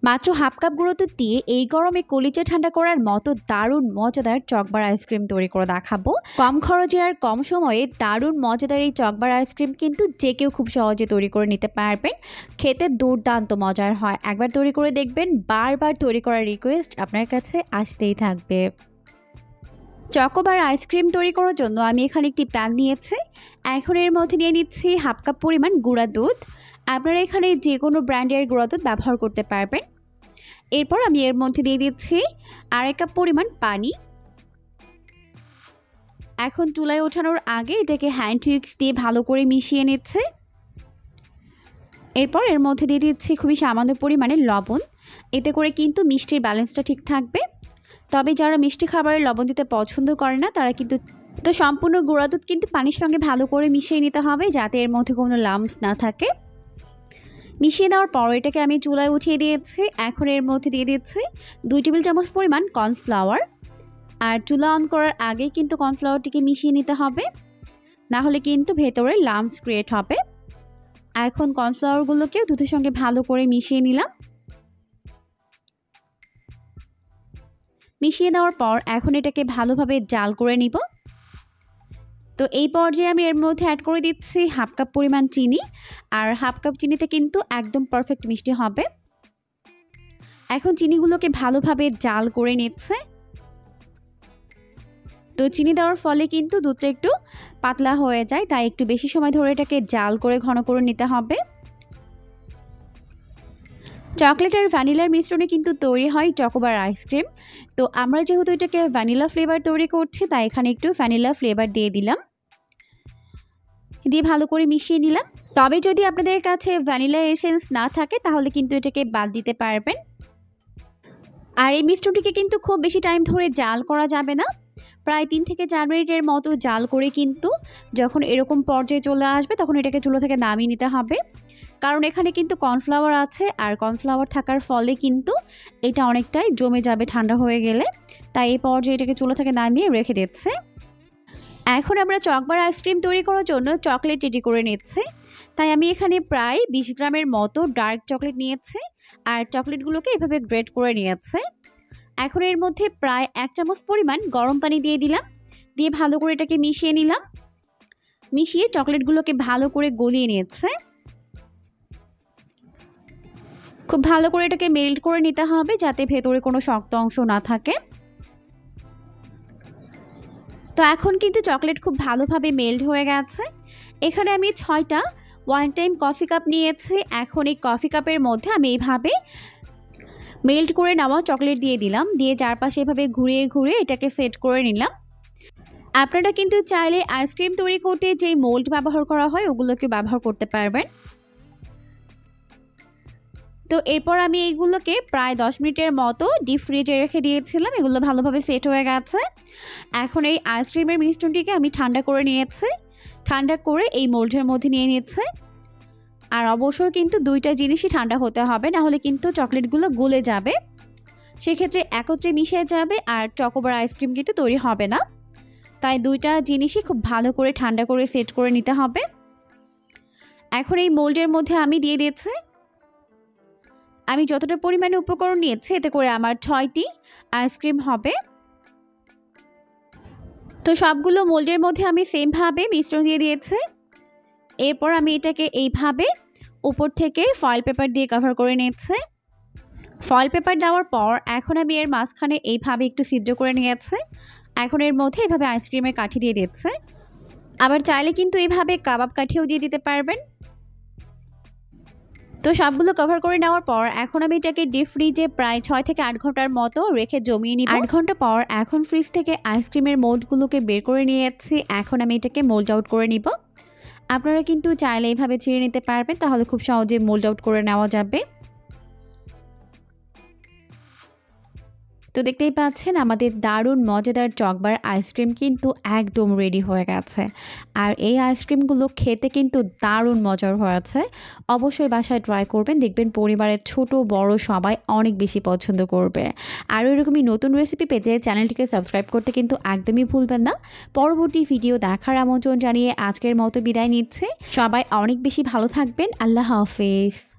মাত্র half cup গুঁড়ো দুধ দিয়ে এই গরমে কলিজা ঠান্ডা করার মতো দারুণ মজাদার চকবার আইসক্রিম তৈরি করে দেখাবো। কম খরচে আর কম সময়ে দারুণ মজাদার এই চকবার আইসক্রিম কিন্তু যে কেউ খুব সহজে তৈরি করে নিতে পারবেন। খেতে দুর্দান্ত মজার হয়, একবার তৈরি করে দেখবেন, বারবার তৈরি করার রিকোয়েস্ট আপনার কাছে আসতেই থাকবে। চকোবার আইসক্রিম তৈরি করার জন্য আমি এখানে একটি প্যান নিয়েছি। এখন এর মধ্যে নিয়ে নিচ্ছি হাফ কাপ পরিমাণ গুঁড়া দুধ। আপনারা এখানে যে কোনো ব্র্যান্ডের গুঁড়া দুধ ব্যবহার করতে পারবেন। এরপর আমি এর মধ্যে দিয়ে দিচ্ছি আড়াই কাপ পরিমাণ পানি। এখন চুলায় ওঠানোর আগে এটাকে হ্যান্ড উইক্স দিয়ে ভালো করে মিশিয়ে নিচ্ছে। এরপর এর মধ্যে দিয়ে দিচ্ছি খুবই সামান্য পরিমাণে লবণ। এতে করে কিন্তু মিষ্টির ব্যালেন্সটা ঠিক থাকবে। তবে যারা মিষ্টি খাবারে লবণ দিতে পছন্দ করে না তারা কিন্তু সম্পূর্ণ গুঁড়া দুধ কিন্তু পানির সঙ্গে ভালো করে মিশিয়ে নিতে হবে, যাতে এর মধ্যে কোনো লাম্পস না থাকে। মিশিয়ে দেওয়ার পর এটাকে আমি চুলায় উঠিয়ে দিয়েছি। এখন এর মধ্যে দিয়ে দিচ্ছি 2 টেবিল চামচ পরিমাণ কর্নফ্লাওয়ার। আর চুলা অন করার আগেই কিন্তু কর্নফ্লাওয়ারটিকে মিশিয়ে নিতে হবে, না হলে কিন্তু ভেতরে লাম্পস ক্রিয়েট হবে। এখন কর্নফ্লাওয়ারগুলোকে দুধের সঙ্গে ভালো করে মিশিয়ে নিলাম। মিশিয়ে দেওয়ার পর এখন এটাকে ভালোভাবে জাল করে নিব। তো এই পর্যায়ে আমি এর মধ্যে অ্যাড করে দিচ্ছি হাফ কাপ পরিমাণ চিনি। আর হাফ কাপ চিনিতে কিন্তু একদম পারফেক্ট মিষ্টি হবে। এখন চিনিগুলোকে ভালোভাবে জাল করে নিচ্ছে। তো চিনি দেওয়ার ফলে কিন্তু দুধটা একটু পাতলা হয়ে যায়, তাই একটু বেশি সময় ধরে এটাকে জাল করে ঘন করে নিতে হবে। চকলেট আর ভ্যানিলার মিশ্রণে কিন্তু তৈরি হয় চকোবার আইসক্রিম। তো আমরা যেহেতু এটাকে ভ্যানিলা ফ্লেভার তৈরি করছি, তাই এখানে একটু ভ্যানিলা ফ্লেভার দিয়ে দিলাম, দিয়ে ভালো করে মিশিয়ে নিলাম। তবে যদি আপনাদের কাছে ভ্যানিলা এসেন্স না থাকে তাহলে কিন্তু এটাকে বাদ দিতে পারবেন। আর এই মিশ্রণটিকে কিন্তু খুব বেশি টাইম ধরে জাল করা যাবে না, প্রায় 3 থেকে 4 মিনিটের মতো জাল করে কিন্তু যখন এরকম পর্যায়ে চলে আসবে তখন এটাকে চুলা থেকে নামিয়ে নিতে হবে। কারণ এখানে কিন্তু কর্নফ্লাওয়ার আছে, আর কর্নফ্লাওয়ার থাকার ফলে কিন্তু এটা অনেকটাই জমে যাবে ঠান্ডা হয়ে গেলে, তাই এই পর্যায়ে এটাকে চুলা থেকে নামিয়ে রেখে দিচ্ছে। এখন আমরা চকবার আইসক্রিম তৈরি করার জন্য চকলেট রেডি করে নিচ্ছি। তাই আমি এখানে প্রায় 20 গ্রামের মতো ডার্ক চকলেট নিয়েছি, আর চকলেটগুলোকে এভাবে গ্রেট করে নিয়েছে। এখন এর মধ্যে প্রায় 1 চামচ পরিমাণ গরম পানি দিয়ে দিলাম, দিয়ে ভালো করে এটাকে মিশিয়ে নিলাম। মিশিয়ে চকলেটগুলোকে ভালো করে গলিয়ে নিয়েছে। খুব ভালো করে এটাকে মেল্ট করে নিতে হবে, যাতে ভেতরে কোনো শক্ত অংশ না থাকে। তো এখন কিন্তু চকলেট খুব ভালোভাবে মেল্ট হয়ে গেছে। এখানে আমি 6টা 1 টাইম কফি কাপ নিয়েছি। এখন এই কফি কাপের মধ্যে আমি এইভাবে মেল্ট করে নেওয়া চকলেট দিয়ে দিলাম, দিয়ে চারপাশে এভাবে ঘুরিয়ে ঘুরিয়ে এটাকে সেট করে নিলাম। আপনারা কিন্তু চাইলে আইসক্রিম তৈরি করতে যেই মোল্ড ব্যবহার করা হয় ওগুলোকে ব্যবহার করতে পারবেন। তো এরপর আমি এইগুলোকে প্রায় 10 মিনিটের মতো ডিপ ফ্রিজে রেখে দিয়েছিলাম। এগুলো ভালোভাবে সেট হয়ে গেছে। এখন এই আইসক্রিমের মিশ্রণটিকে আমি ঠান্ডা করে নিয়েছি। ঠান্ডা করে এই মোল্ডের মধ্যে নিয়ে নিচ্ছে। আর অবশ্যই কিন্তু 2টা জিনিসই ঠান্ডা হতে হবে, না হলে কিন্তু চকলেটগুলো গলে যাবে, সেক্ষেত্রে একত্রে মিশে যাবে আর চকোবার আইসক্রিম কিন্তু তৈরি হবে না। তাই 2টা জিনিসই খুব ভালো করে ঠান্ডা করে সেট করে নিতে হবে। এখন এই মোল্ডের মধ্যে আমি দিয়ে দিচ্ছি। আমি যতটা পরিমাণে উপকরণ নিয়েছি এতে করে আমার 6টি আইসক্রিম হবে। তো সবগুলো মোল্ডের মধ্যে আমি সেমভাবে মিশ্রণ দিয়ে দিয়েছি। এরপর আমি এটাকে এইভাবে উপর থেকে ফয়েল পেপার দিয়ে কভার করে নিয়েছি। ফয়েল পেপার দেওয়ার পর এখন আমি এর মাঝখানে এইভাবে একটু ছিদ্র করে নিয়েছি। এখন এর মধ্যে এভাবে আইসক্রিমের কাঠি দিয়ে দিচ্ছে। আবার চাইলে কিন্তু এইভাবে কাবাব কাঠিও দিয়ে দিতে পারবেন। তো সবগুলো কভার করে নেওয়ার পর এখন আমি এটাকে ডিপ ফ্রিজে প্রায় 6 থেকে 8 ঘন্টার মতো রেখে জমিয়ে নিব। 8 ঘন্টা পর এখন ফ্রিজ থেকে আইসক্রিমের মোল্ডগুলোকে বের করে নিয়ে যাচ্ছি। এখন আমি এটাকে মোল্ড আউট করে নিব। আপনারা কিন্তু চাইলে এইভাবে ছিঁড়ে নিতে পারবেন, তাহলে খুব সহজে মোল্ড আউট করে নেওয়া যাবে। তো দেখতেই পাচ্ছেন আমাদের দারুণ মজাদার চকবার আইসক্রিম কিন্তু একদম রেডি হয়ে গেছে। আর এই আইসক্রিমগুলো খেতে কিন্তু দারুণ মজার হয়েছে। অবশ্যই বাসায় ট্রাই করবেন, দেখবেন পরিবারের ছোট বড় সবাই অনেক বেশি পছন্দ করবে। আর এরকমই নতুন রেসিপি পেতে চ্যানেলটিকে সাবস্ক্রাইব করতে কিন্তু একদমই ভুলবেন না। পরবর্তী ভিডিও দেখার আমন্ত্রণ জানিয়ে আজকের মতো বিদায় নিচ্ছে। সবাই অনেক বেশি ভালো থাকবেন। আল্লাহ হাফেজ।